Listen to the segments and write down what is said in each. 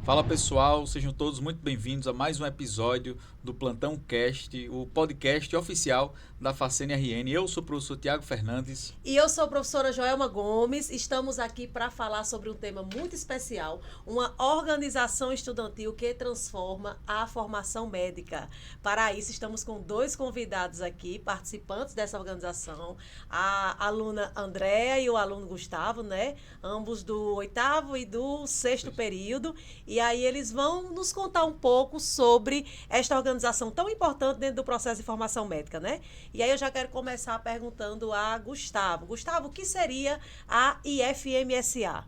Fala pessoal, sejam todos muito bem-vindos a mais um episódio do Plantão Cast, o podcast oficial da Facene RN. Eu sou o professor Tiago Fernandes. E eu sou a professora Joelma Gomes. Estamos aqui para falar sobre um tema muito especial, uma organização estudantil que transforma a formação médica. Para isso, estamos com dois convidados aqui, participantes dessa organização, a aluna Andréa e o aluno Gustavo, né? Ambos do 8º e do 6º período. E aí eles vão nos contar um pouco sobre esta organização tão importante dentro do processo de formação médica, né? E aí eu já quero começar perguntando a Gustavo. Gustavo, o que seria a IFMSA?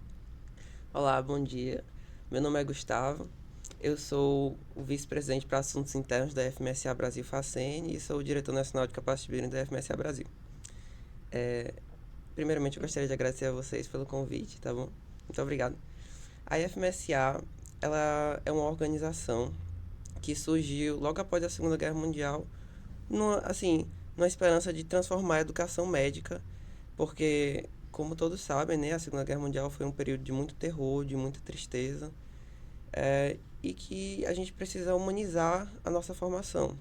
Olá, bom dia. Meu nome é Gustavo. Eu sou o vice-presidente para assuntos internos da FMSA Brasil Facene e sou o diretor nacional de capacity da FMSA Brasil. Primeiramente, eu gostaria de agradecer a vocês pelo convite, tá bom? Muito obrigado. A IFMSA, ela é uma organização que surgiu logo após a Segunda Guerra Mundial, numa esperança de transformar a educação médica, porque, como todos sabem, né, a Segunda Guerra Mundial foi um período de muito terror, de muita tristeza, e que a gente precisa humanizar a nossa formação.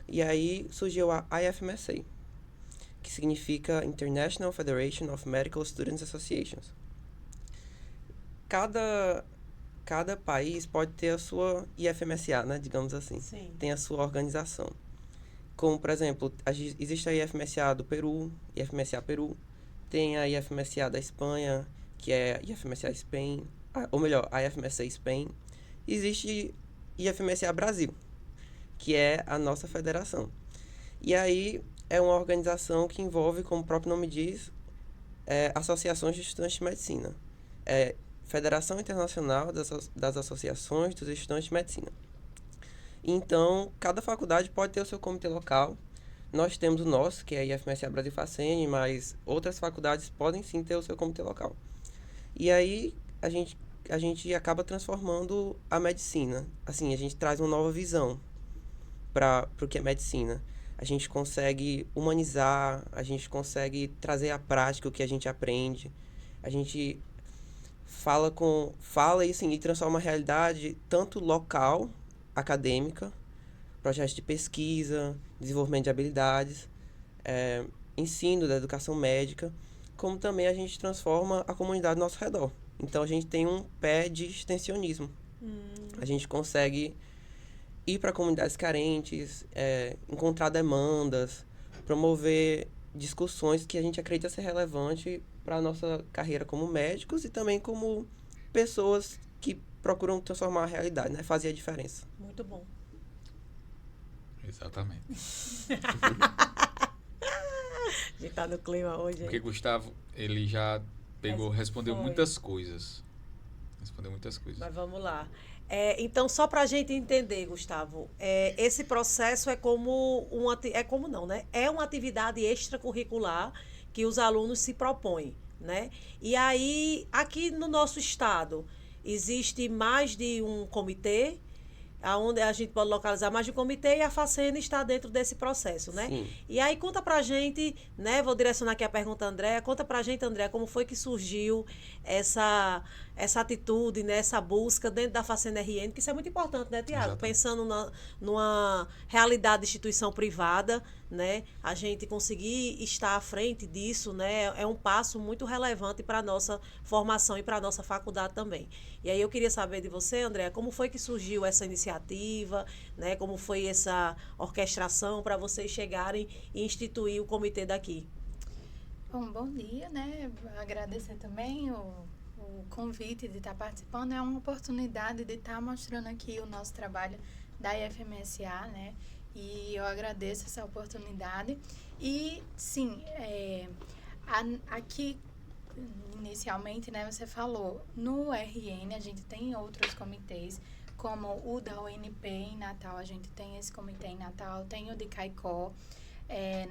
E aí surgiu a IFMSA, que significa International Federation of Medical Students Associations. Cada país pode ter a sua IFMSA, né, digamos assim. Sim. Tem a sua organização. Como, por exemplo, existe a IFMSA do Peru, IFMSA Peru. Tem a IFMSA da Espanha, que é a IFMSA Spain, ou melhor, a IFMSA Spain. Existe IFMSA Brasil, que é a nossa federação. E aí é uma organização que envolve, como o próprio nome diz, associações de estudantes de medicina. Federação Internacional das Associações dos Estudantes de Medicina. Então, cada faculdade pode ter o seu comitê local. Nós temos o nosso, que é a IFMSA Brasil Facene, mas outras faculdades podem sim ter o seu comitê local. E aí, a gente acaba transformando a medicina. Assim, a gente traz uma nova visão para o que é medicina. A gente consegue humanizar, a gente consegue trazer à prática o que a gente aprende. A gente fala e transforma a realidade tanto local, acadêmica, projetos de pesquisa, desenvolvimento de habilidades, ensino da educação médica, como também a gente transforma a comunidade ao nosso redor. Então a gente tem um pé de extensionismo. A gente consegue ir para comunidades carentes, encontrar demandas, promover discussões que a gente acredita ser relevante para a nossa carreira como médicos e também como pessoas que procuram transformar a realidade, né? Fazer a diferença. Muito bom. Exatamente. A gente tá no clima hoje. Porque Gustavo, ele já respondeu muitas coisas. Mas vamos lá. Então, só para a gente entender, Gustavo, esse processo é como é uma atividade extracurricular que os alunos se propõem, né? E aí, aqui no nosso estado, existe mais de um comitê, onde a gente pode localizar mais de um comitê e a Facene está dentro desse processo, né? Sim. E aí conta pra gente, né? Vou direcionar aqui a pergunta à Andréa. Conta pra gente, Andréa, como foi que surgiu essa atitude, né? Essa busca dentro da Facene RN, que isso é muito importante, né, Tiago? Exatamente. Pensando numa realidade de instituição privada, né? A gente conseguir estar à frente disso, né? É um passo muito relevante para a nossa formação e para a nossa faculdade também. E aí eu queria saber de você, Andréa, como foi que surgiu essa iniciativa, né? Como foi essa orquestração para vocês chegarem e instituir o comitê daqui? Bom dia, né? Agradecer também o convite de estar participando. É uma oportunidade de estar mostrando aqui o nosso trabalho da IFMSA, né? E eu agradeço essa oportunidade. E, sim, aqui, inicialmente, né, você falou, no RN a gente tem outros comitês, como o da UNP em Natal, a gente tem esse comitê em Natal, tem o de Caicó,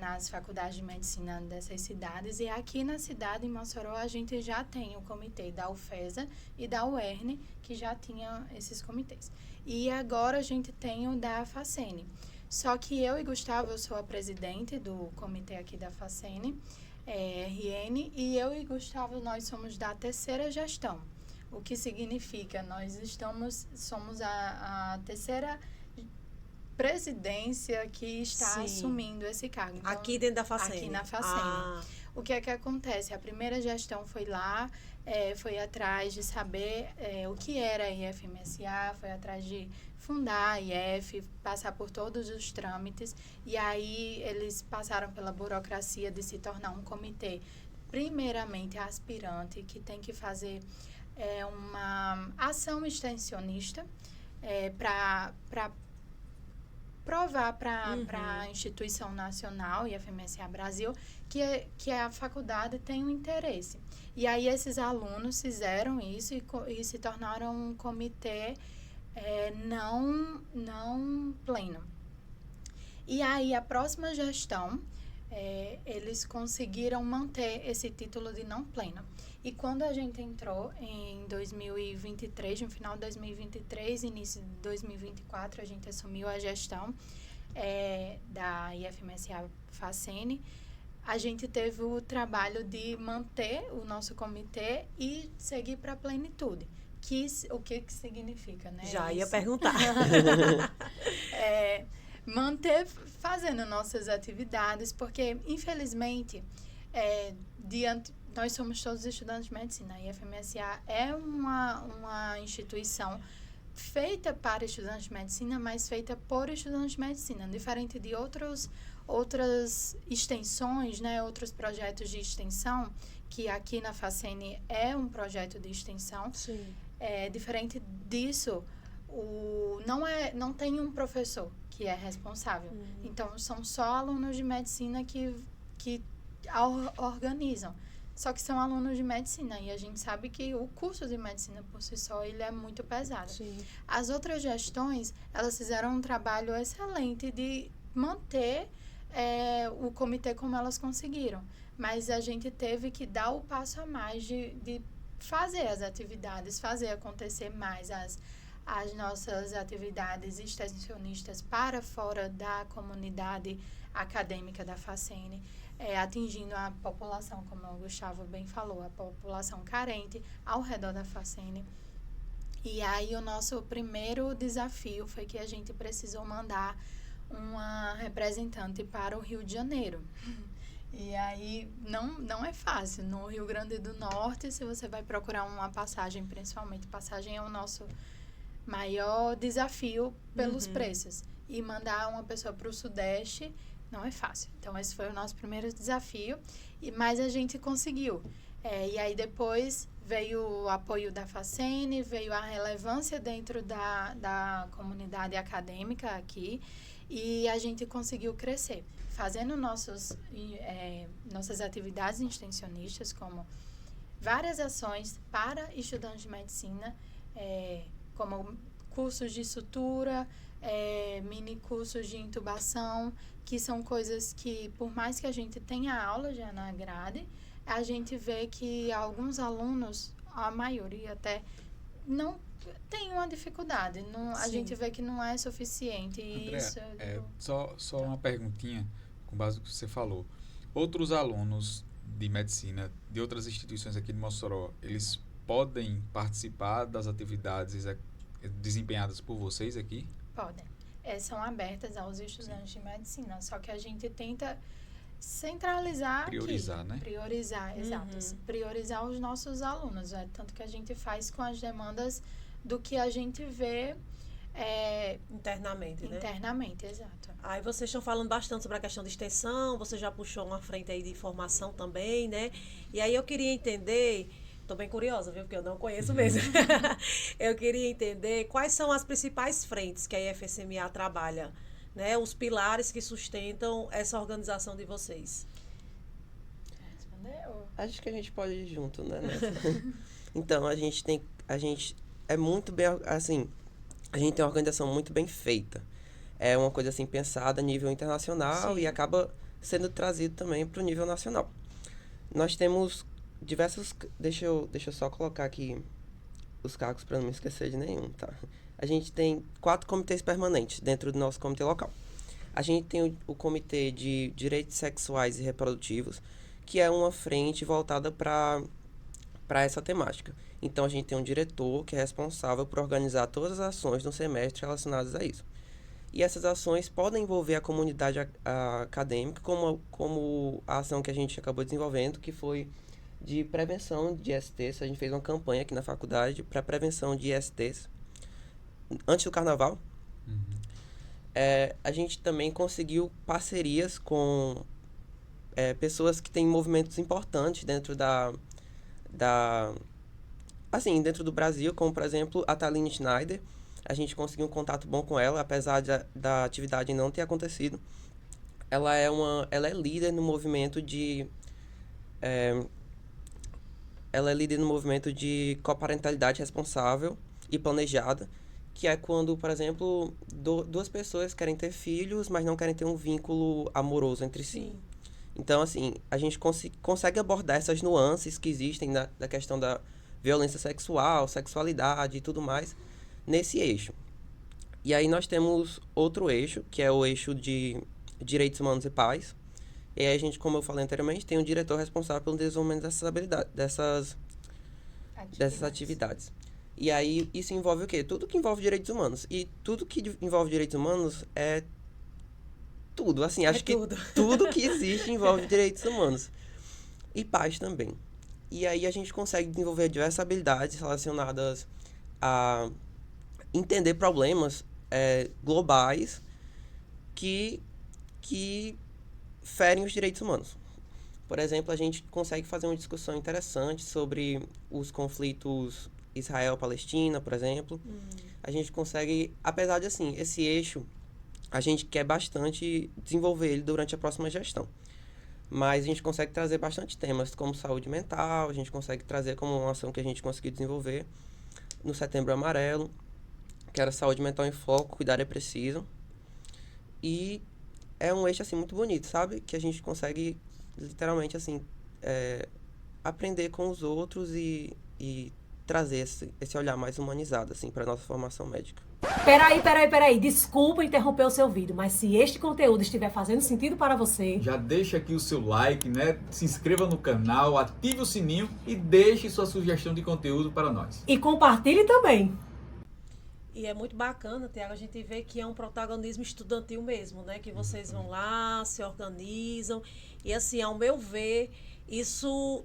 nas faculdades de medicina dessas cidades, e aqui na cidade, em Mossoró, a gente já tem o comitê da UFESA e da UERN, que já tinha esses comitês. E agora a gente tem o da Facene. Só que eu e Gustavo, eu sou a presidente do comitê aqui da Facene, RN, e eu e Gustavo, nós somos da terceira gestão. O que significa? Nós somos a terceira presidência que está Sim. assumindo esse cargo. Então, Aqui dentro da Facene? Aqui na Facene. O que é que acontece? A primeira gestão foi lá, foi atrás de saber o que era a IFMSA, foi atrás de fundar a IF, passar por todos os trâmites, e aí eles passaram pela burocracia de se tornar um comitê, primeiramente aspirante, que tem que fazer uma ação extensionista para provar para a instituição nacional, IFMSA Brasil, que a faculdade tem um interesse. E aí esses alunos fizeram isso e se tornaram um comitê não pleno. E aí a próxima gestão, eles conseguiram manter esse título de não pleno. E quando a gente entrou em 2023, no final de 2023, início de 2024, a gente assumiu a gestão da IFMSA Facene. A gente teve o trabalho de manter o nosso comitê e seguir para a plenitude. O que significa, né? Já ia isso? perguntar. Manter fazendo nossas atividades, porque, infelizmente, nós somos todos estudantes de medicina. A IFMSA é uma instituição feita para estudantes de medicina, mas feita por estudantes de medicina, diferente de outras extensões, né, outros projetos de extensão, que aqui na Facene é um projeto de extensão. Sim. Diferente disso, não tem um professor que é responsável. Então, são só alunos de medicina que organizam. Só que são alunos de medicina e a gente sabe que o curso de medicina por si só ele é muito pesado. Sim. As outras gestões, elas fizeram um trabalho excelente de manter o comitê como elas conseguiram. Mas a gente teve que dar o passo a mais de fazer as atividades, fazer acontecer mais as nossas atividades extensionistas para fora da comunidade acadêmica da Facene, atingindo a população, como o Gustavo bem falou, a população carente ao redor da Facene. E aí o nosso primeiro desafio foi que a gente precisou mandar uma representante para o Rio de Janeiro. E aí não é fácil. No Rio Grande do Norte, se você vai procurar uma passagem, principalmente passagem é o nosso maior desafio pelos preços. E mandar uma pessoa para o Sudeste não é fácil. Então, esse foi o nosso primeiro desafio, mas a gente conseguiu. E aí, depois, veio o apoio da Facene, veio a relevância dentro da comunidade acadêmica aqui, e a gente conseguiu crescer, fazendo nossas atividades extensionistas, como várias ações para estudantes de medicina, como cursos de sutura, mini cursos de intubação, que são coisas que, por mais que a gente tenha aula já na grade, a gente vê que alguns alunos, a maioria até, não tem uma dificuldade. A gente vê que não é suficiente. Andréa, Isso só uma perguntinha com base no que você falou. Outros alunos de medicina de outras instituições aqui de Mossoró, eles podem participar das atividades desempenhadas por vocês aqui? podem. São abertas aos estudantes de medicina, só que a gente tenta centralizar priorizar, aqui. Né? Priorizar, exato. Priorizar os nossos alunos, tanto que a gente faz com as demandas do que a gente vê internamente, né? Internamente, exato. Aí vocês estão falando bastante sobre a questão de extensão, você já puxou uma frente aí de formação também, né? E aí eu queria entender, estou bem curiosa, viu? Porque eu não conheço mesmo. Eu queria entender quais são as principais frentes que a IFSMA trabalha, né? Os pilares que sustentam essa organização de vocês. Respondeu? Acho que a gente pode ir junto, né? Então, a gente é muito bem, assim, a gente tem uma organização muito bem feita. É uma coisa assim pensada a nível internacional. Sim. E acaba sendo trazido também para o nível nacional. Nós temos diversos... Deixa eu só colocar aqui os cargos para não me esquecer de nenhum, tá? A gente tem 4 comitês permanentes dentro do nosso comitê local. A gente tem o Comitê de Direitos Sexuais e Reprodutivos, que é uma frente voltada para para essa temática. Então, a gente tem um diretor que é responsável por organizar todas as ações do semestre relacionadas a isso. E essas ações podem envolver a comunidade acadêmica, como a ação que a gente acabou desenvolvendo, que foi de prevenção de ISTs. A gente fez uma campanha aqui na faculdade para prevenção de ISTs antes do carnaval. A gente também conseguiu parcerias com pessoas que têm movimentos importantes dentro dentro do Brasil, como, por exemplo, a Thaline Schneider. A gente conseguiu um contato bom com ela, apesar da atividade não ter acontecido. Ela é líder no movimento de... ela é líder no movimento de coparentalidade responsável e planejada, que é quando, por exemplo, duas pessoas querem ter filhos, mas não querem ter um vínculo amoroso entre si. Sim. Então, assim, a gente consegue abordar essas nuances que existem da questão da violência sexual, sexualidade e tudo mais, nesse eixo. E aí nós temos outro eixo, que é o eixo de direitos humanos e paz. E aí a gente, como eu falei anteriormente, tem um diretor responsável pelo desenvolvimento dessas atividades. E aí isso envolve o quê? Tudo que envolve direitos humanos. E tudo que envolve direitos humanos é tudo. Assim, acho que tudo que existe envolve direitos humanos. E paz também. E aí a gente consegue desenvolver diversas habilidades relacionadas a entender problemas globais que ferem os direitos humanos. Por exemplo, a gente consegue fazer uma discussão interessante sobre os conflitos Israel-Palestina, por exemplo. A gente consegue, apesar de, assim, esse eixo, a gente quer bastante desenvolver ele durante a próxima gestão. Mas a gente consegue trazer bastante temas, como saúde mental, a gente consegue trazer como uma ação que a gente conseguiu desenvolver no Setembro Amarelo, que era saúde mental em foco, cuidar é preciso. E é um eixo, assim, muito bonito, sabe? Que a gente consegue, literalmente, assim, aprender com os outros e trazer esse olhar mais humanizado, assim, para a nossa formação médica. Peraí. Desculpa interromper o seu vídeo, mas se este conteúdo estiver fazendo sentido para você... Já deixa aqui o seu like, né? Se inscreva no canal, ative o sininho e deixe sua sugestão de conteúdo para nós. E compartilhe também. E é muito bacana, Tiago, a gente vê que é um protagonismo estudantil mesmo, né? Que vocês vão lá, se organizam. E assim, ao meu ver, isso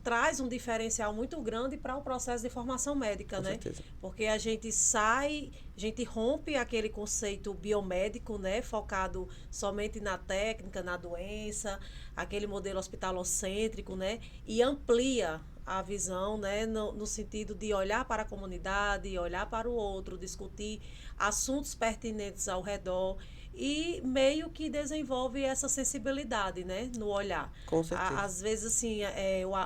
traz um diferencial muito grande para o processo de formação médica, Com né? certeza. Porque a gente rompe aquele conceito biomédico, né? Focado somente na técnica, na doença, aquele modelo hospitalocêntrico, né? E amplia a visão, né, no sentido de olhar para a comunidade, olhar para o outro, discutir assuntos pertinentes ao redor e meio que desenvolve essa sensibilidade, né, no olhar. Com certeza. Às vezes, assim,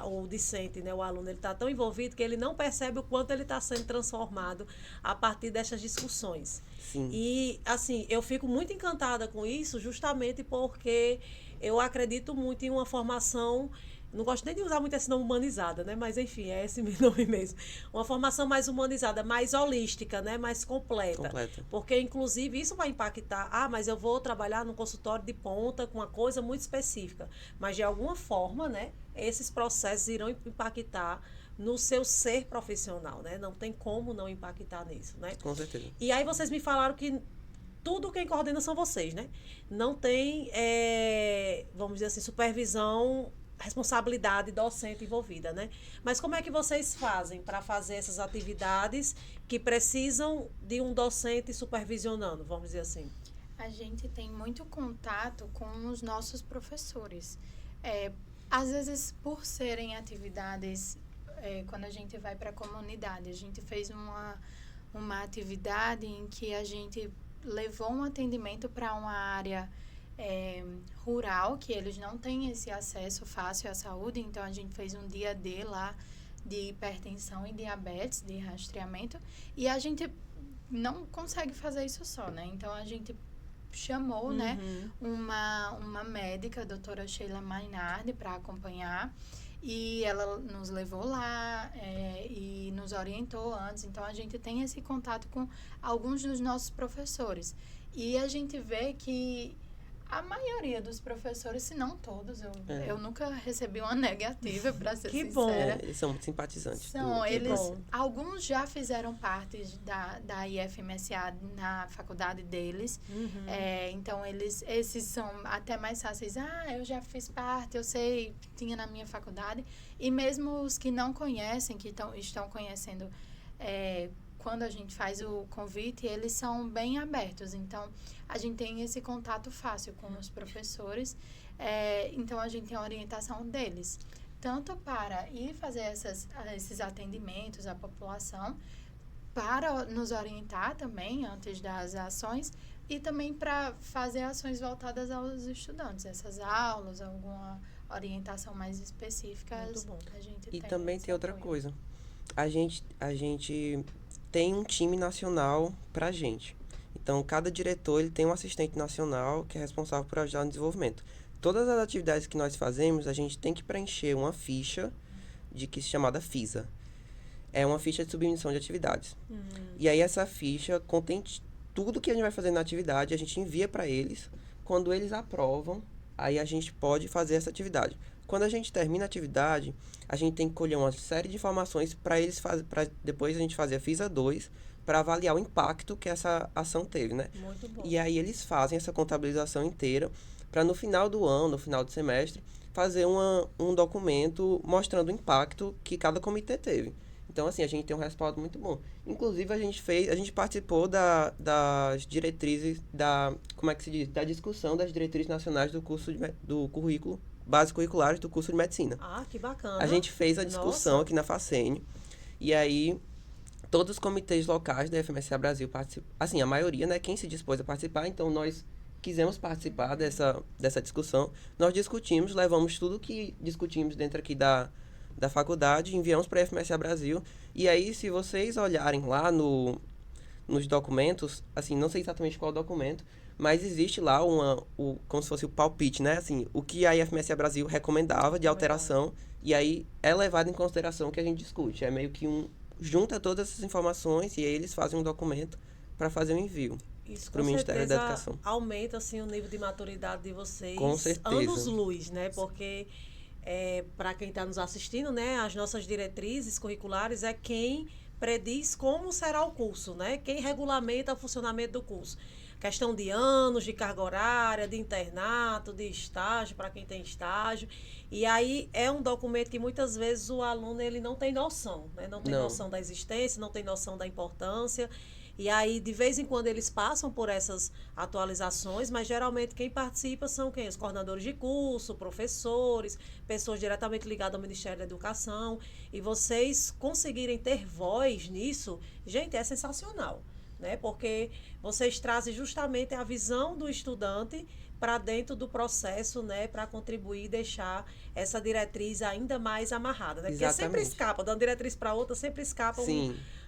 o discente, né, o aluno, ele está tão envolvido que ele não percebe o quanto ele está sendo transformado a partir dessas discussões. Sim. E, assim, eu fico muito encantada com isso justamente porque eu acredito muito em uma formação... Não gosto nem de usar muito esse nome humanizada, né? Mas, enfim, é esse nome mesmo. Uma formação mais humanizada, mais holística, né? Mais completa. Porque, inclusive, isso vai impactar. Mas eu vou trabalhar num consultório de ponta com uma coisa muito específica. Mas, de alguma forma, né? Esses processos irão impactar no seu ser profissional, né? Não tem como não impactar nisso, né? Com certeza. E aí, vocês me falaram que tudo quem coordena são vocês, né? Não tem, vamos dizer assim, supervisão... responsabilidade docente envolvida, né? Mas como é que vocês fazem para fazer essas atividades que precisam de um docente supervisionando, vamos dizer assim? A gente tem muito contato com os nossos professores. Às vezes, por serem atividades, quando a gente vai para a comunidade, a gente fez uma atividade em que a gente levou um atendimento para uma área rural, que eles não têm esse acesso fácil à saúde, então a gente fez um dia D lá de hipertensão e diabetes, de rastreamento, e a gente não consegue fazer isso só, né? Então a gente chamou, né, uma médica, a doutora Sheila Mainardi, para acompanhar, e ela nos levou lá e nos orientou antes, então a gente tem esse contato com alguns dos nossos professores, e a gente vê que A maioria dos professores, se não todos, eu nunca recebi uma negativa, para ser Que sincera. bom. Eles são muito simpatizantes. São, Que eles, bom. alguns já fizeram parte da IFMSA na faculdade deles. Então, esses são até mais fáceis. Eu já fiz parte, eu sei, tinha na minha faculdade. E mesmo os que não conhecem, que estão conhecendo, quando a gente faz o convite, eles são bem abertos. Então, a gente tem esse contato fácil com os professores. Então, a gente tem a orientação deles. Tanto para ir fazer esses atendimentos à população, para nos orientar também antes das ações, e também para fazer ações voltadas aos estudantes. Essas aulas, alguma orientação mais específica. Muito bom. A gente E tem também esse tem outra apoio. coisa. A gente tem um time nacional pra gente. Então, cada diretor ele tem um assistente nacional que é responsável por ajudar no desenvolvimento. Todas as atividades que nós fazemos, a gente tem que preencher uma ficha chamada FISA. É uma ficha de submissão de atividades. E aí, essa ficha contém tudo que a gente vai fazer na atividade, a gente envia para eles. Quando eles aprovam, aí a gente pode fazer essa atividade. Quando a gente termina a atividade, a gente tem que colher uma série de informações para eles para depois a gente fazer a FISA 2 para avaliar o impacto que essa ação teve, né? Muito bom. E aí eles fazem essa contabilização inteira para no final do ano, no final do semestre, fazer um documento mostrando o impacto que cada comitê teve. Então, assim, a gente tem um respaldo muito bom. Inclusive, a gente participou das diretrizes, como é que se diz? Da discussão das diretrizes nacionais do currículo, bases curriculares do curso de medicina. Que bacana. A gente fez a discussão Nossa. aqui na FACENE, e aí todos os comitês locais da FMSA Brasil participam. Assim, a maioria, né, quem se dispôs a participar, então nós quisemos participar dessa discussão. Nós discutimos, levamos tudo que discutimos dentro aqui da faculdade, enviamos para a FMSA Brasil, e aí se vocês olharem lá nos documentos, assim, não sei exatamente qual documento, mas existe lá como se fosse o palpite, né? Assim, o que a IFMSA Brasil recomendava de alteração, e aí é levado em consideração o que a gente discute. É meio que junta todas essas informações e aí eles fazem um documento para fazer o envio Isso para o com Ministério da certeza Educação. aumenta assim, o nível de maturidade de vocês. Com certeza. Anos-luz, né? Porque, para quem está nos assistindo, né, as nossas diretrizes curriculares é quem prediz como será o curso, né? Quem regulamenta o funcionamento do curso. Questão de anos, de carga horária, de internato, de estágio, para quem tem estágio. E aí é um documento que muitas vezes o aluno ele não tem noção, né? Não tem noção da existência, não tem noção da importância. E aí, de vez em quando, eles passam por essas atualizações, mas geralmente quem participa são quem? Os coordenadores de curso, professores, pessoas diretamente ligadas ao Ministério da Educação. E vocês conseguirem ter voz nisso, gente, é sensacional, né? Porque vocês trazem justamente a visão do estudante para dentro do processo, né, para contribuir e deixar essa diretriz ainda mais amarrada, né? Porque sempre escapa, de uma diretriz para outra, sempre escapa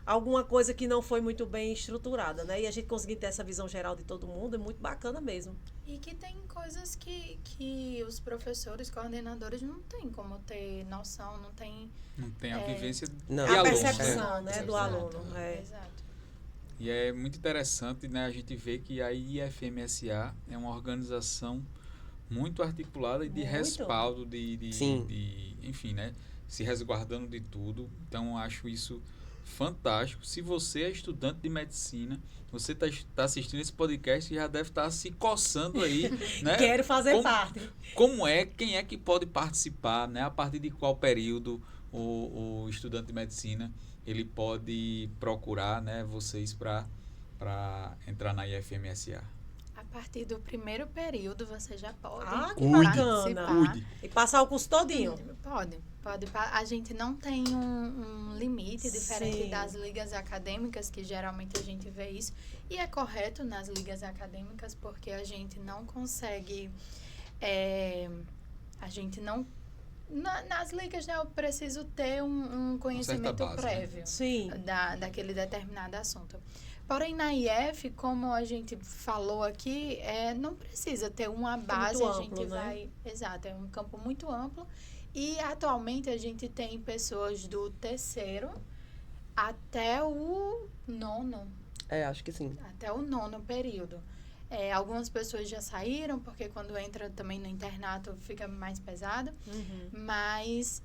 alguma coisa que não foi muito bem estruturada, né? E a gente conseguir ter essa visão geral de todo mundo é muito bacana mesmo. E que tem coisas que os professores, coordenadores não têm como ter noção, não tem a vivência Não. de A aluno, percepção, né? né, do aluno. Exato. E é muito interessante, né, a gente ver que a IFMSA é uma organização muito articulada e de Muito. respaldo, Sim. enfim, né, se resguardando de tudo. Então, acho isso fantástico. Se você é estudante de medicina, você está assistindo esse podcast e já deve estar se coçando aí, né? Quero fazer parte. Quem é que pode participar, né? A partir de qual período o estudante de medicina ele pode procurar, né, vocês para entrar na IFMSA? A partir do primeiro período você já pode Que participar. bacana. E passar o curso todinho. Pode. A gente não tem um limite diferente Sim. das ligas acadêmicas, que geralmente a gente vê isso. E é correto nas ligas acadêmicas, porque a gente não consegue... a gente não... nas ligas, né, eu preciso ter um conhecimento base, prévio, né? Sim. daquele determinado assunto. Porém, na IF, como a gente falou aqui, não precisa ter uma base, muito a gente amplo, né? vai... Exato, é um campo muito amplo. E, atualmente, a gente tem pessoas do terceiro até o nono. Acho que sim. Até o nono período. Algumas pessoas já saíram, porque quando entra também no internato fica mais pesado. Mas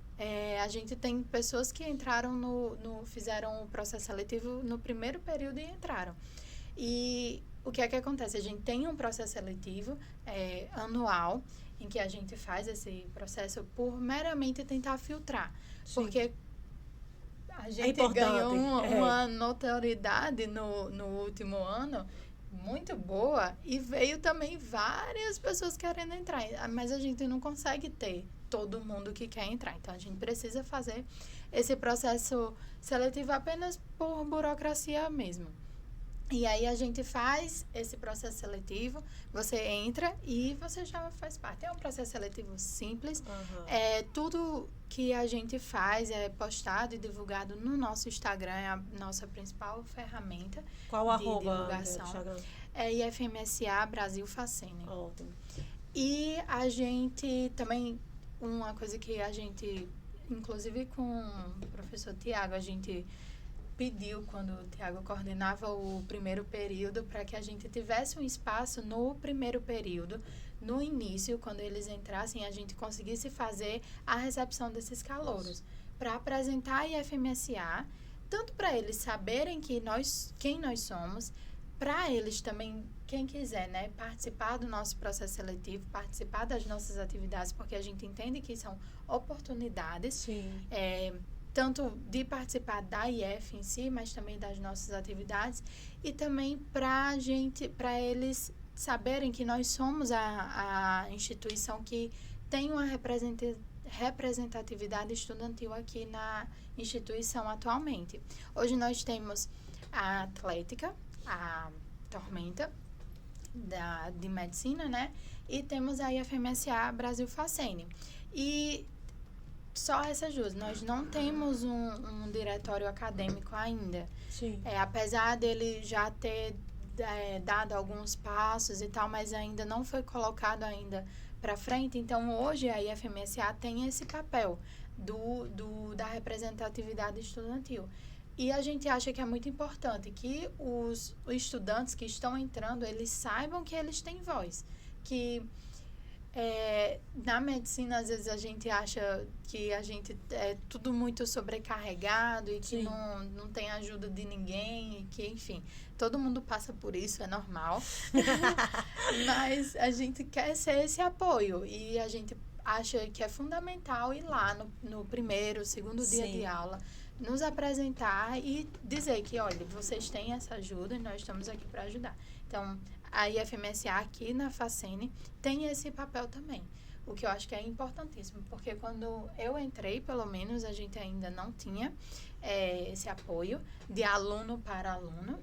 a gente tem pessoas que entraram fizeram o processo seletivo no primeiro período e entraram. E o que é que acontece? A gente tem um processo seletivo anual, em que a gente faz esse processo por meramente tentar filtrar. Sim. Porque a gente importante. ganhou uma notoriedade no último ano muito boa e veio também várias pessoas querendo entrar, mas a gente não consegue ter todo mundo que quer entrar. Então, a gente precisa fazer esse processo seletivo apenas por burocracia mesmo. E aí, a gente faz esse processo seletivo, você entra e você já faz parte. É um processo seletivo simples. Tudo que a gente faz é postado e divulgado no nosso Instagram, é a nossa principal ferramenta. Qual de arroba divulgação. Instagram? É IFMSA Brasil Facene. Ótimo. E a gente também, uma coisa que a gente, inclusive com o professor Tiago, a gente pediu, quando o Tiago coordenava o primeiro período, para que a gente tivesse um espaço no primeiro período, no início, quando eles entrassem, a gente conseguisse fazer a recepção desses calouros, para apresentar a IFMSA, tanto para eles saberem quem nós somos, para eles também, quem quiser, né, participar do nosso processo seletivo, participar das nossas atividades, porque a gente entende que são oportunidades. Sim. Tanto de participar da IF em si, mas também das nossas atividades, e também para eles saberem que nós somos a instituição que tem uma representatividade estudantil aqui na instituição atualmente. Hoje nós temos a Atlética, a Tormenta, de medicina, né? E temos a IFMSA Brasil Facene. E só essas duas. Nós não temos um diretório acadêmico ainda. Sim. Apesar dele já ter dado alguns passos e tal, mas ainda não foi colocado ainda para frente. Então, hoje a IFMSA tem esse papel da representatividade estudantil. E a gente acha que é muito importante que os estudantes que estão entrando, eles saibam que eles têm voz. Que na medicina, às vezes, a gente acha que a gente é tudo muito sobrecarregado e que não tem ajuda de ninguém, e que, enfim, todo mundo passa por isso, é normal. Mas a gente quer ser esse apoio e a gente acha que é fundamental ir lá no primeiro, segundo dia de aula, nos apresentar e dizer que, olha, vocês têm essa ajuda e nós estamos aqui para ajudar. Então, a IFMSA aqui na Facene tem esse papel também, o que eu acho que é importantíssimo, porque quando eu entrei, pelo menos, a gente ainda não tinha esse apoio de aluno para aluno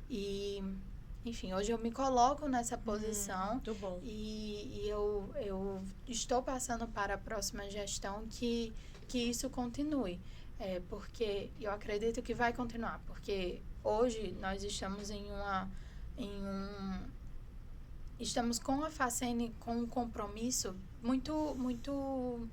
e, enfim, hoje eu me coloco nessa posição. Muito bom. E eu estou passando para a próxima gestão que isso continue, porque eu acredito que vai continuar, porque hoje nós estamos estamos com a Facene com um compromisso muito, muito,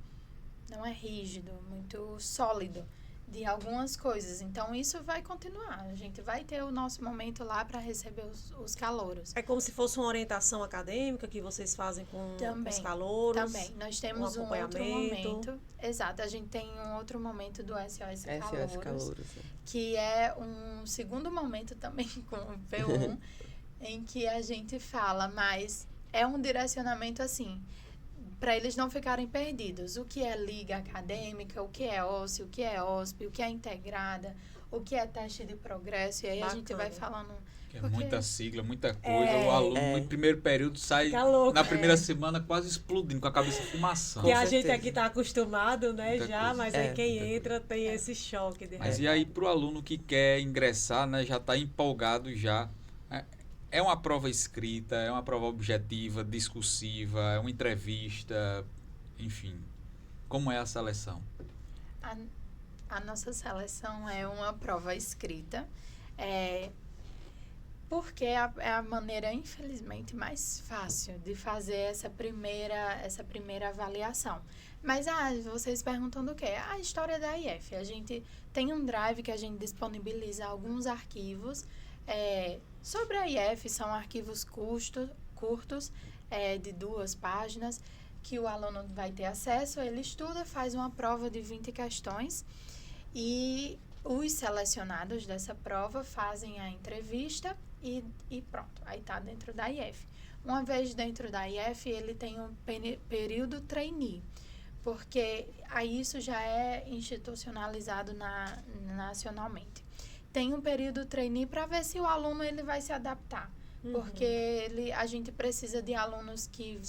não é rígido, muito sólido de algumas coisas. Então, isso vai continuar. A gente vai ter o nosso momento lá para receber os calouros. É como se fosse uma orientação acadêmica que vocês fazem com os calouros? Também. Nós temos um outro momento. Exato. A gente tem um outro momento do SOS Calouros. Que é um segundo momento também com o P1, em que a gente fala, mas é um direcionamento assim, para eles não ficarem perdidos. O que é liga acadêmica, o que é OSCE, o que é OSP, o que é integrada, o que é teste de progresso. E aí a gente vai falando... É muita sigla, muita coisa. O aluno no primeiro período sai na primeira semana quase explodindo, com a cabeça fumaçando. Que a gente aqui está acostumado, né, muita já, coisa. mas aí quem entra tem esse choque. Mas e aí pro aluno que quer ingressar, né, já está empolgado já. É uma prova escrita, é uma prova objetiva, discursiva, é uma entrevista, enfim. Como é a seleção? A nossa seleção é uma prova escrita, porque é a maneira, infelizmente, mais fácil de fazer essa primeira avaliação. Mas, vocês perguntam do quê? A história da IF. A gente tem um drive que a gente disponibiliza alguns arquivos Sobre a IF, são arquivos curtos, de 2 páginas, que o aluno vai ter acesso. Ele estuda, faz uma prova de 20 questões e os selecionados dessa prova fazem a entrevista e pronto, aí está dentro da IF. Uma vez dentro da IF, ele tem um período trainee, porque aí isso já é institucionalizado nacionalmente. Tem um período trainee para ver se o aluno ele vai se adaptar, porque a gente precisa de alunos que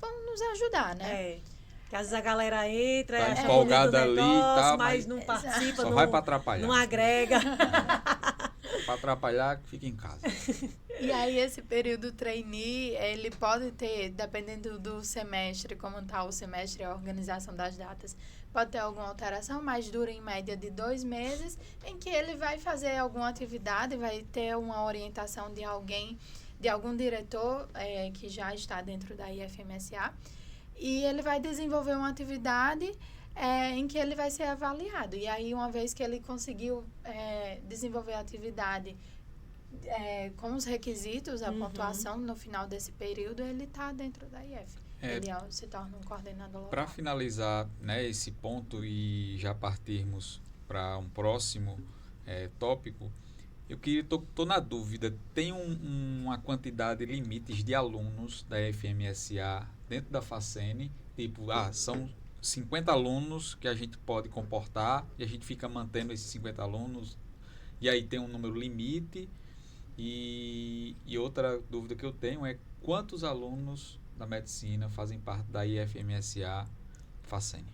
vão nos ajudar, né? Que às vezes a galera entra, Tá acha empolgada bonito o ali, negócio, tá, mas mas não participa, só vai para atrapalhar. não agrega. Para atrapalhar, fica em casa. E aí, esse período trainee, ele pode ter, dependendo do semestre, como está o semestre, a organização das datas, pode ter alguma alteração, mas dura em média de 2 meses, em que ele vai fazer alguma atividade, vai ter uma orientação de alguém, de algum diretor que já está dentro da IFMSA, e ele vai desenvolver uma atividade em que ele vai ser avaliado. E aí, uma vez que ele conseguiu desenvolver a atividade com os requisitos, a pontuação no final desse período, ele está dentro da IF. Ele se torna um coordenador local. Para finalizar, né, esse ponto e já partirmos para um próximo tópico, eu queria, tô na dúvida, tem uma quantidade limites de alunos da FMSA dentro da FACEN, tipo, são 50 alunos que a gente pode comportar e a gente fica mantendo esses 50 alunos, e aí tem um número limite. E outra dúvida que eu tenho é quantos alunos da medicina fazem parte da IFMSA FACEN?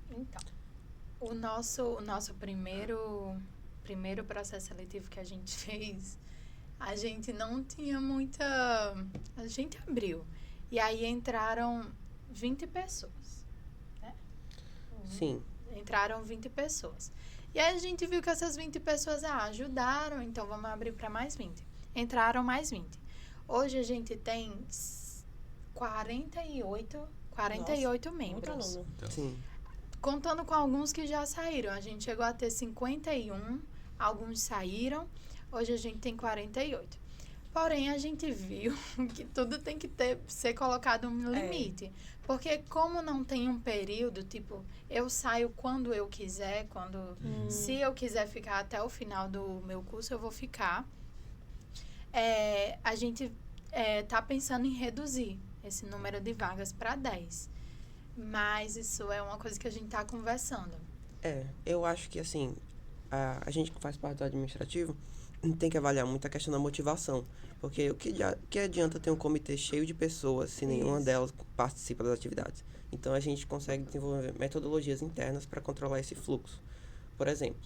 Então, o nosso primeiro processo seletivo que a gente fez, a gente não tinha muita... A gente abriu. E aí entraram 20 pessoas. Né? Sim. Entraram 20 pessoas. E aí a gente viu que essas 20 pessoas ajudaram, então vamos abrir para mais 20. Entraram mais 20. Hoje a gente tem 48 membros. Então, Sim. Contando com alguns que já saíram. A gente chegou a ter 51, alguns saíram. Hoje a gente tem 48. Porém, a gente viu que tudo tem que ser colocado um limite. Porque como não tem um período, tipo, eu saio quando eu quiser, se eu quiser ficar até o final do meu curso, eu vou ficar. A gente tá pensando em reduzir esse número de vagas para 10. Mas isso é uma coisa que a gente tá conversando. Eu acho que, assim, a gente que faz parte do administrativo tem que avaliar muito a questão da motivação. Porque o que adianta ter um comitê cheio de pessoas se nenhuma delas participa das atividades? Então, a gente consegue desenvolver metodologias internas para controlar esse fluxo. Por exemplo,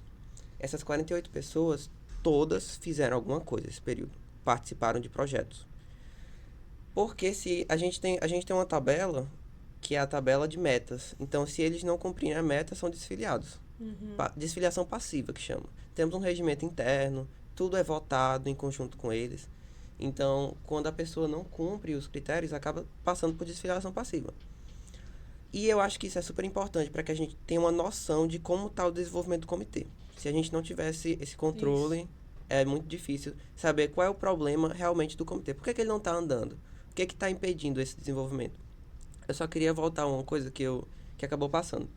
essas 48 pessoas, todas fizeram alguma coisa nesse período. Participaram de projetos. Porque se a gente tem uma tabela, que é a tabela de metas. Então, se eles não cumprirem a meta, são desfiliados. Desfiliação passiva, que chama. Temos um regimento interno, tudo é votado em conjunto com eles. Então, quando a pessoa não cumpre os critérios, acaba passando por desfiliação passiva. E eu acho que isso é super importante para que a gente tenha uma noção de como está o desenvolvimento do comitê. Se a gente não tivesse esse controle, é muito difícil saber qual é o problema realmente do comitê. Por que ele não está andando? O que está impedindo esse desenvolvimento? Eu só queria voltar a uma coisa que acabou passando.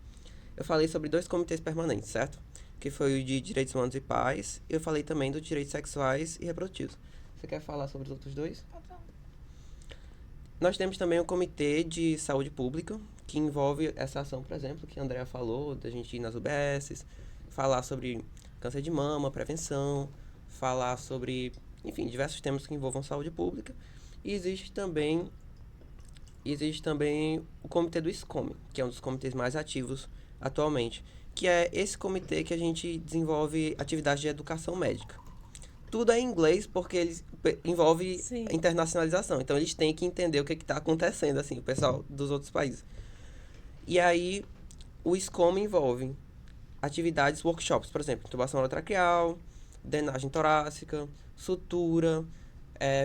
Eu falei sobre 2 comitês permanentes, certo? Que foi o de Direitos Humanos e Paz. E eu falei também do Direitos Sexuais e Reprodutivos. Você quer falar sobre os outros 2? Nós temos também o Comitê de Saúde Pública, que envolve essa ação, por exemplo, que a Andrea falou, da gente ir nas UBSs, falar sobre câncer de mama, prevenção, falar sobre, enfim, diversos temas que envolvam saúde pública. E existe também o Comitê do SCOME, que é um dos comitês mais ativos atualmente, que é esse comitê que a gente desenvolve atividades de educação médica. Tudo é em inglês porque eles envolve internacionalização. Então, eles têm que entender o que está acontecendo, assim, o pessoal dos outros países. E aí, o SCOME envolve atividades, workshops, por exemplo, intubação orotraqueal, drenagem torácica, sutura.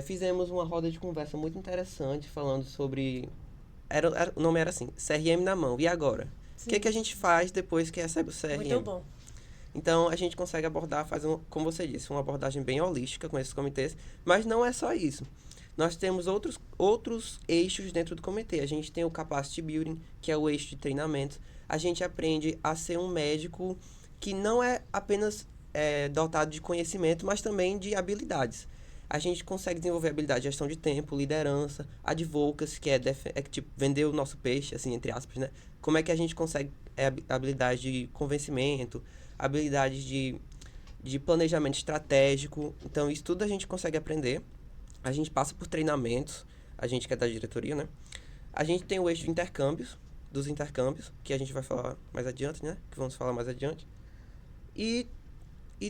Fizemos uma roda de conversa muito interessante falando sobre... o nome era assim, CRM na mão. E agora? O que a gente faz depois que recebe o CRM? Muito bom. Então, a gente consegue abordar, como você disse, uma abordagem bem holística com esses comitês, mas não é só isso. Nós temos outros eixos dentro do comitê. A gente tem o Capacity Building, que é o eixo de treinamento. A gente aprende a ser um médico que não é apenas dotado de conhecimento, mas também de habilidades. A gente consegue desenvolver habilidade de gestão de tempo, liderança, advocacy, que é tipo, vender o nosso peixe, assim, entre aspas, né? Como é que a gente consegue habilidade de convencimento, habilidades de planejamento estratégico. Então, isso tudo a gente consegue aprender. A gente passa por treinamentos, a gente que é da diretoria, né? A gente tem o eixo de dos intercâmbios, que a gente vai falar mais adiante, né? Que vamos falar mais adiante. E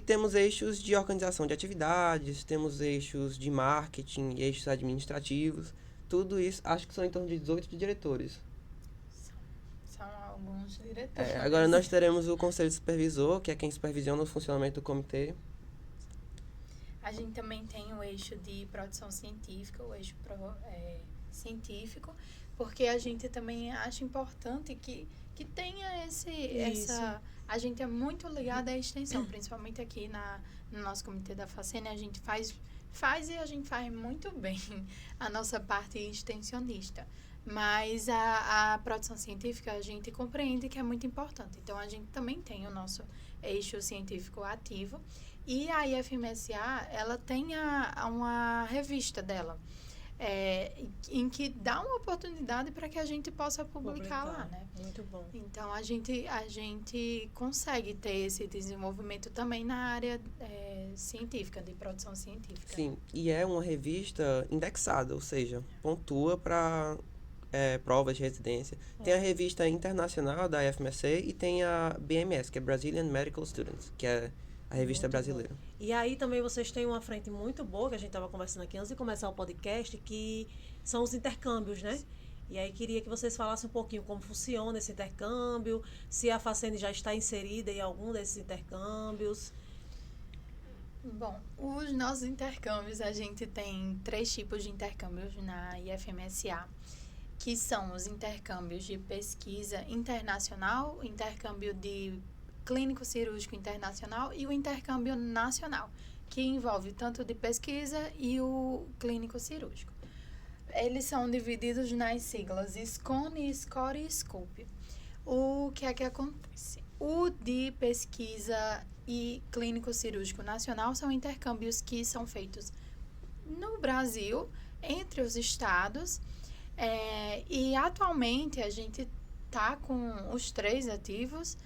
temos eixos de organização de atividades, temos eixos de marketing, eixos administrativos. Tudo isso, acho que são em torno de 18 diretores. São alguns diretores. Agora nós teremos o Conselho Supervisor, que é quem supervisiona o funcionamento do comitê. A gente também tem o eixo de produção científica, o eixo científico, porque a gente também acha importante que tenha essa... A gente é muito ligado à extensão, principalmente aqui no nosso comitê da FACEN, a gente faz e a gente faz muito bem a nossa parte extensionista. Mas a produção científica a gente compreende que é muito importante. Então, a gente também tem o nosso eixo científico ativo. E a IFMSA, ela tem uma revista dela, em que dá uma oportunidade para que a gente possa publicar lá, né? Muito bom. Então, a gente consegue ter esse desenvolvimento também na área científica, de produção científica. Sim, e é uma revista indexada, ou seja, pontua para provas de residência. Tem a revista internacional da IFMSA e tem a BMS, que é Brazilian Medical Students, que é a revista Muito brasileira. bom. E aí também vocês têm uma frente muito boa, que a gente estava conversando aqui antes de começar o podcast, que são os intercâmbios, né? E aí queria que vocês falassem um pouquinho como funciona esse intercâmbio, se a FACEN já está inserida em algum desses intercâmbios. Bom, os nossos intercâmbios, a gente tem 3 tipos de intercâmbios na IFMSA, que são os intercâmbios de pesquisa internacional, intercâmbio de clínico cirúrgico internacional e o intercâmbio nacional, que envolve tanto de pesquisa e o clínico cirúrgico. Eles são divididos nas siglas SCONE, SCORE e SCOPE. O que é que acontece? O de pesquisa e clínico cirúrgico nacional são intercâmbios que são feitos no Brasil, entre os estados, e atualmente a gente está com os 3 ativos,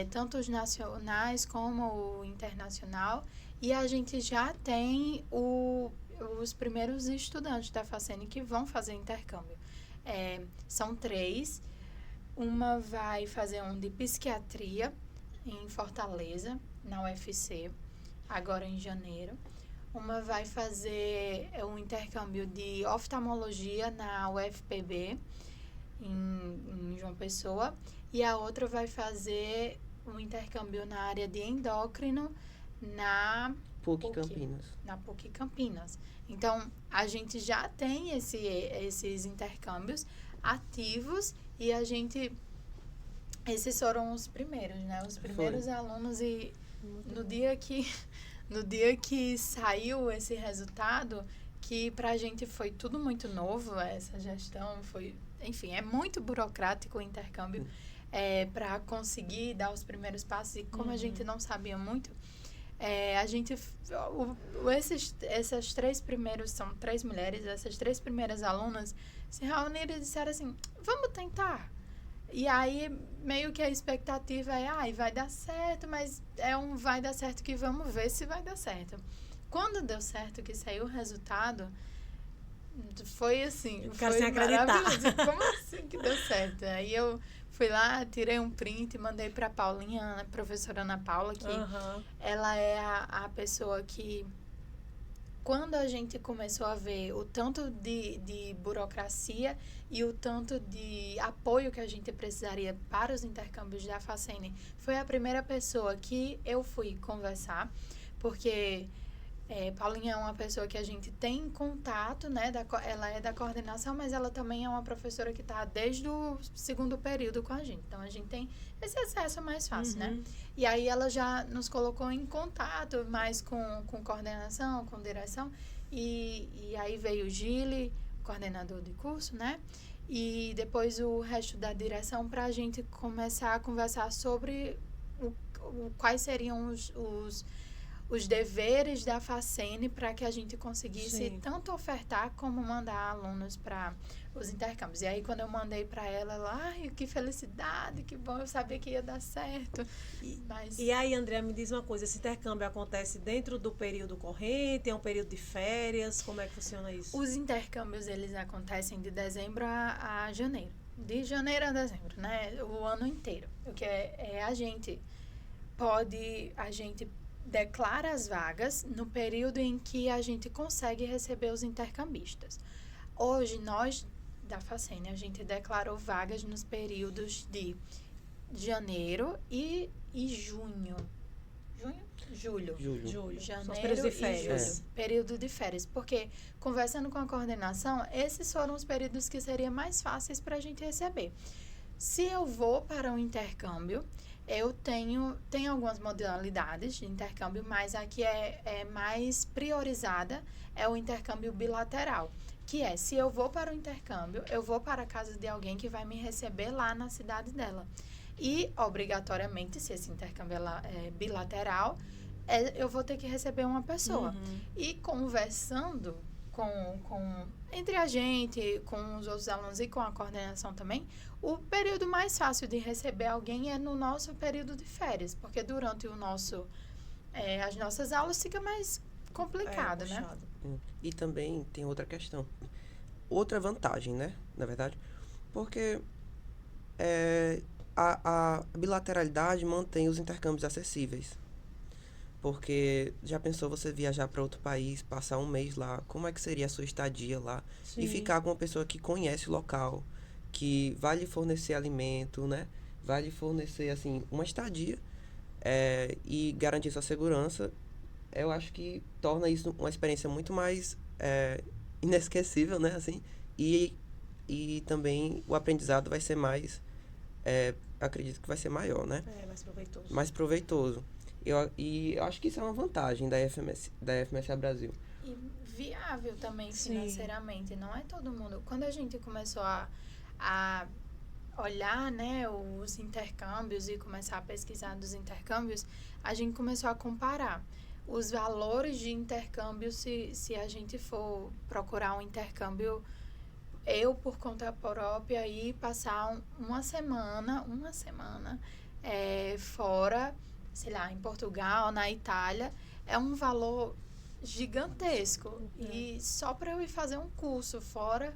tanto os nacionais como o internacional, e a gente já tem os primeiros estudantes da FACEN que vão fazer intercâmbio. São 3, uma vai fazer um de psiquiatria em Fortaleza, na UFC, agora em janeiro. Uma vai fazer um intercâmbio de oftalmologia na UFPB, em João Pessoa, e a outra vai fazer um intercâmbio na área de endócrino na PUC Campinas. Na PUC Campinas. Então, a gente já tem esses intercâmbios ativos e esses foram os primeiros, né? Os primeiros alunos, e no dia que saiu esse resultado, que pra gente foi tudo muito novo, essa gestão enfim, é muito burocrático o intercâmbio para conseguir dar os primeiros passos, e como a gente não sabia muito, essas 3 primeiros, são 3 mulheres, essas 3 primeiras alunas se reuniram e disseram assim, vamos tentar. E aí, meio que a expectativa vai dar certo, mas vai dar certo que vamos ver se vai dar certo. Quando deu certo, que saiu o resultado, foi assim, Ficaram sem maravilhoso. Como assim que deu certo? Aí eu fui lá, tirei um print e mandei para a Paulinha, a professora Ana Paula, que ela é a pessoa que, quando a gente começou a ver o tanto de burocracia e o tanto de apoio que a gente precisaria para os intercâmbios da FACEN, foi a primeira pessoa que eu fui conversar, porque Paulinha é uma pessoa que a gente tem contato, né? Ela é da coordenação, mas ela também é uma professora que está desde o segundo período com a gente. Então, a gente tem esse acesso mais fácil, né? E aí, ela já nos colocou em contato mais com coordenação, com direção. E aí veio o Gili, coordenador de curso, né? E depois o resto da direção para a gente começar a conversar sobre quais seriam os deveres da Facene para que a gente conseguisse tanto ofertar como mandar alunos para os intercâmbios. E aí, quando eu mandei para ela, ai, que felicidade, que bom, eu sabia que ia dar certo. E aí, Andréa, me diz uma coisa, esse intercâmbio acontece dentro do período corrente, é um período de férias, como é que funciona isso? Os intercâmbios, eles acontecem de dezembro a janeiro. De janeiro a dezembro, né? O ano inteiro. O que a gente declara as vagas no período em que a gente consegue receber os intercambistas. Hoje, nós, da Facene, a gente declarou vagas nos períodos de janeiro e junho. Julho. São os Janeiro períodos de e férias. julho. Período de férias. Porque, conversando com a coordenação, esses foram os períodos que seriam mais fáceis para a gente receber. Se eu vou para um intercâmbio, eu tenho algumas modalidades de intercâmbio, mas a que é mais priorizada é o intercâmbio bilateral, que é, se eu vou para o intercâmbio, eu vou para a casa de alguém que vai me receber lá na cidade dela. E, obrigatoriamente, se esse intercâmbio é bilateral, eu vou ter que receber uma pessoa. E conversando entre a gente, com os outros alunos e com a coordenação também, o período mais fácil de receber alguém é no nosso período de férias, porque durante as nossas aulas fica mais complicado, né? E também tem outra questão. Outra vantagem, né? Na verdade, porque a bilateralidade mantém os intercâmbios acessíveis. Porque já pensou você viajar para outro país, passar um mês lá, como é que seria a sua estadia lá? Sim. E ficar com uma pessoa que conhece o local, que vai lhe fornecer alimento, né? Vai lhe fornecer, assim, uma estadia e garantir sua segurança. Eu acho que torna isso uma experiência muito mais inesquecível, né? Assim, e também o aprendizado vai ser mais... acredito que vai ser maior, né? Mais proveitoso. Mais proveitoso. Eu acho que isso é uma vantagem da FMSA Brasil. E viável também Sim. financeiramente. Não é todo mundo. Quando a gente começou a olhar, né, os intercâmbios e começar a pesquisar dos intercâmbios, a gente começou a comparar os valores de intercâmbio se a gente for procurar um intercâmbio, eu por conta própria, e passar uma semana fora, sei lá, em Portugal, na Itália, é um valor gigantesco. E só para eu ir fazer um curso, fora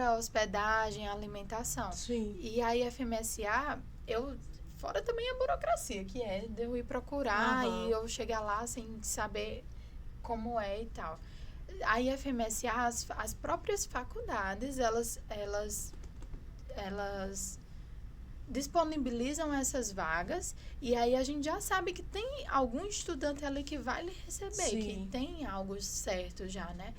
a hospedagem, a alimentação. Sim. E a IFMSA, fora também a burocracia, que é de eu ir procurar e eu chegar lá sem saber como é e tal. A IFMSA, as próprias faculdades, elas disponibilizam essas vagas, e aí a gente já sabe que tem algum estudante ali que vai lhe receber, que tem algo certo já, né?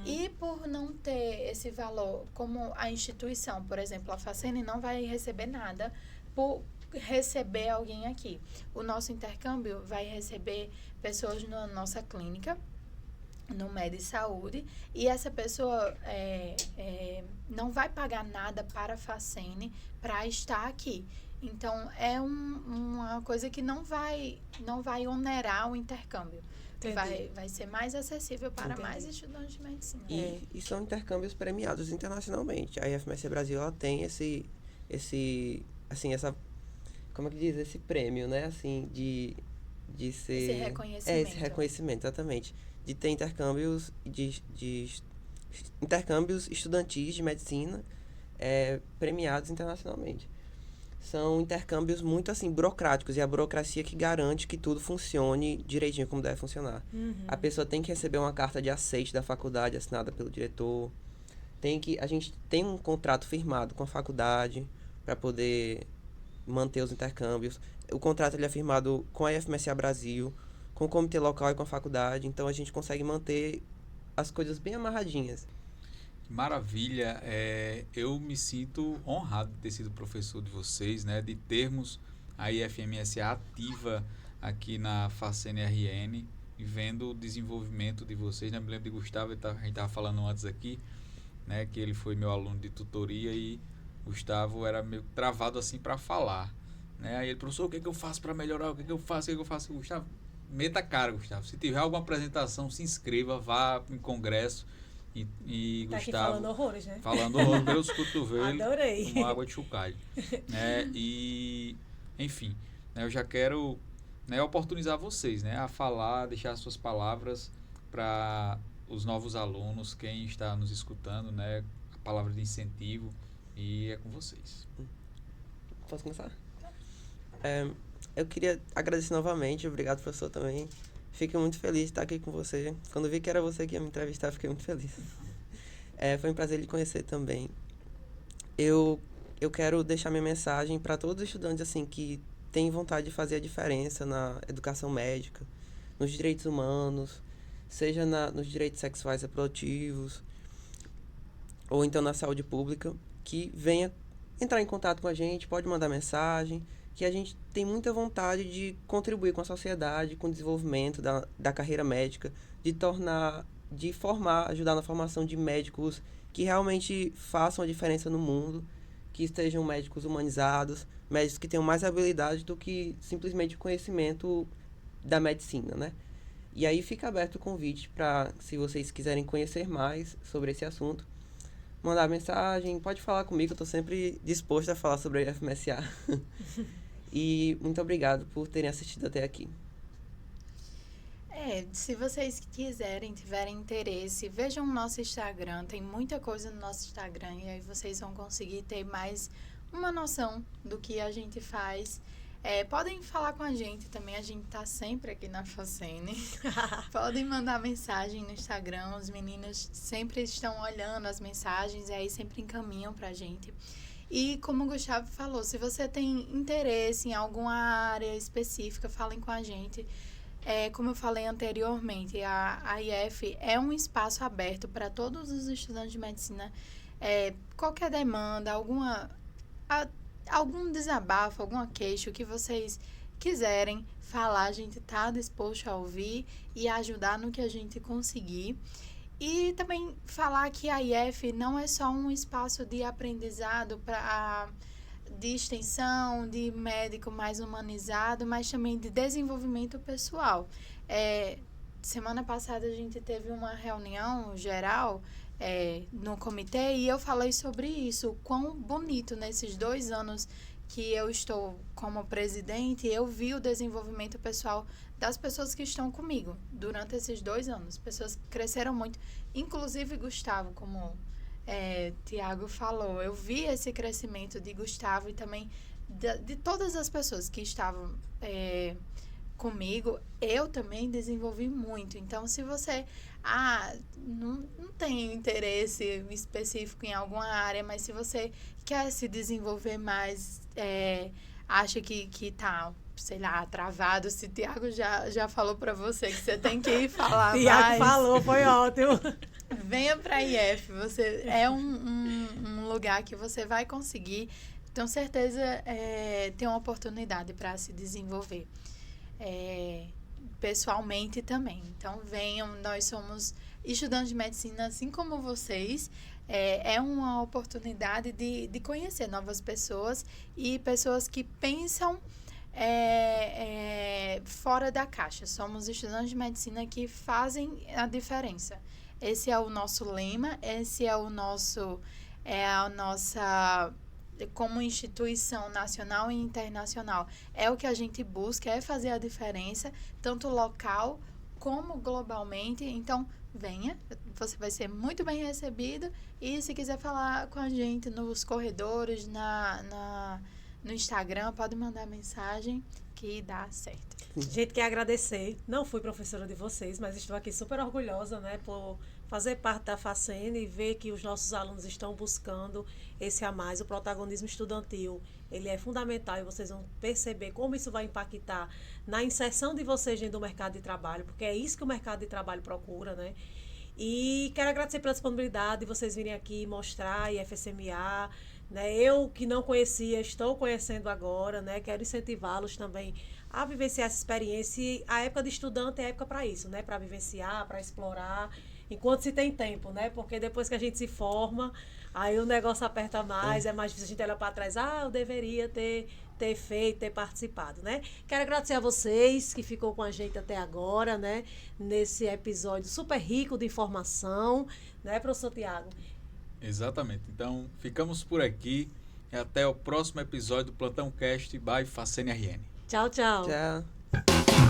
E por não ter esse valor, como a instituição, por exemplo, a Facene não vai receber nada por receber alguém aqui. O nosso intercâmbio vai receber pessoas na nossa clínica, no Med Saúde, e essa pessoa não vai pagar nada para a Facene para estar aqui. Então, é uma coisa que não vai onerar o intercâmbio. Vai ser mais acessível para mais estudantes de medicina. E são intercâmbios premiados internacionalmente. A IFMSA Brasil, ela tem esse como é que diz? Esse prêmio, né? Assim, de ser... Esse reconhecimento. Esse reconhecimento, exatamente. De ter intercâmbios intercâmbios estudantis de medicina premiados internacionalmente. São intercâmbios muito, assim, burocráticos, e a burocracia que garante que tudo funcione direitinho como deve funcionar. A pessoa tem que receber uma carta de aceite da faculdade assinada pelo diretor. A gente tem um contrato firmado com a faculdade para poder manter os intercâmbios. O contrato ele é firmado com a IFMSA Brasil, com o comitê local e com a faculdade. Então, a gente consegue manter as coisas bem amarradinhas. Maravilha, eu me sinto honrado de ter sido professor de vocês, né, de termos a IFMSA ativa aqui na Facene RN e vendo o desenvolvimento de vocês, né, me lembro de Gustavo, a gente estava falando antes aqui, né, que ele foi meu aluno de tutoria e Gustavo era meio travado assim para falar, né, aí ele, professor, o que é que eu faço para melhorar, o que é que eu faço, Gustavo, meta a cara, Gustavo, se tiver alguma apresentação, se inscreva, vá em congresso. E Tá aqui Gustavo falando horrores, né? falando horrores pelos cotovelos, Adorei. como água de chocalho, né? E enfim, né, eu já quero, né, oportunizar vocês, né, a falar, deixar suas palavras para os novos alunos, quem está nos escutando, né, a palavra de incentivo, e é com vocês. Posso começar? Eu queria agradecer novamente, obrigado, professor, também. Fico muito feliz de estar aqui com você. Quando vi que era você que ia me entrevistar, fiquei muito feliz. Foi um prazer lhe conhecer também. Eu quero deixar minha mensagem para todos os estudantes assim, que têm vontade de fazer a diferença na educação médica, nos direitos humanos, seja nos direitos sexuais reprodutivos, ou então na saúde pública, que venha entrar em contato com a gente, pode mandar mensagem, que a gente tem muita vontade de contribuir com a sociedade, com o desenvolvimento da carreira médica, de formar, ajudar na formação de médicos que realmente façam a diferença no mundo, que estejam médicos humanizados, médicos que tenham mais habilidade do que simplesmente o conhecimento da medicina, né? E aí fica aberto o convite para, se vocês quiserem conhecer mais sobre esse assunto, mandar mensagem, pode falar comigo, eu estou sempre disposto a falar sobre a IFMSA. E muito obrigado por terem assistido até aqui. Se vocês quiserem, tiverem interesse, vejam o nosso Instagram, tem muita coisa no nosso Instagram e aí vocês vão conseguir ter mais uma noção do que a gente faz. Podem falar com a gente também, a gente tá sempre aqui na Facene. Podem mandar mensagem no Instagram, os meninos sempre estão olhando as mensagens e aí sempre encaminham pra gente. E como o Gustavo falou, se você tem interesse em alguma área específica, falem com a gente. Como eu falei anteriormente, a IF é um espaço aberto para todos os estudantes de medicina. Qualquer demanda, algum desabafo, alguma queixa que vocês quiserem falar, a gente está disposto a ouvir e ajudar no que a gente conseguir. E também falar que a IF não é só um espaço de aprendizado de extensão, de médico mais humanizado, mas também de desenvolvimento pessoal. Semana passada a gente teve uma reunião geral no comitê e eu falei sobre isso, o quão bonito nesses 2 anos que eu estou como presidente, eu vi o desenvolvimento pessoal das pessoas que estão comigo durante esses 2 anos. Pessoas que cresceram muito, inclusive Gustavo, como Tiago falou. Eu vi esse crescimento de Gustavo e também de todas as pessoas que estavam comigo. Eu também desenvolvi muito. Então, se você não tem interesse específico em alguma área, mas se você quer se desenvolver mais, acha que tá, sei lá, travado, se Tiago já falou para você que você tem que ir falar mais. Tiago falou, foi ótimo. Venha para a IF, você um lugar que você vai conseguir, tenho certeza, ter uma oportunidade para se desenvolver pessoalmente também. Então venham, nós somos estudantes de medicina assim como vocês. É uma oportunidade de conhecer novas pessoas e pessoas que pensam fora da caixa. Somos estudantes de medicina que fazem a diferença. Esse é o nosso lema, esse é a nossa, como instituição nacional e internacional, é o que a gente busca, é fazer a diferença, tanto local como globalmente. Então, venha, você vai ser muito bem recebido e se quiser falar com a gente nos corredores, no Instagram, pode mandar mensagem que dá certo. Gente, quer agradecer. Não fui professora de vocês, mas estou aqui super orgulhosa, né, por fazer parte da Facene e ver que os nossos alunos estão buscando esse a mais. O protagonismo estudantil, ele é fundamental e vocês vão perceber como isso vai impactar na inserção de vocês dentro do mercado de trabalho, porque é isso que o mercado de trabalho procura, né? E quero agradecer pela disponibilidade de vocês virem aqui mostrar a IFSMA, né? Eu que não conhecia, estou conhecendo agora, né? Quero incentivá-los também a vivenciar essa experiência. E a época de estudante é época para isso, né? Para vivenciar, para explorar, enquanto se tem tempo, né? Porque depois que a gente se forma, aí o negócio aperta mais, é mais difícil a gente olhar para trás. Eu deveria ter feito, ter participado, né? Quero agradecer a vocês que ficou com a gente até agora, né? Nesse episódio super rico de informação, né, professor Tiago? Exatamente. Então, ficamos por aqui. E até o próximo episódio do Plantão Cast by Facene RN. Tchau, tchau. Tchau.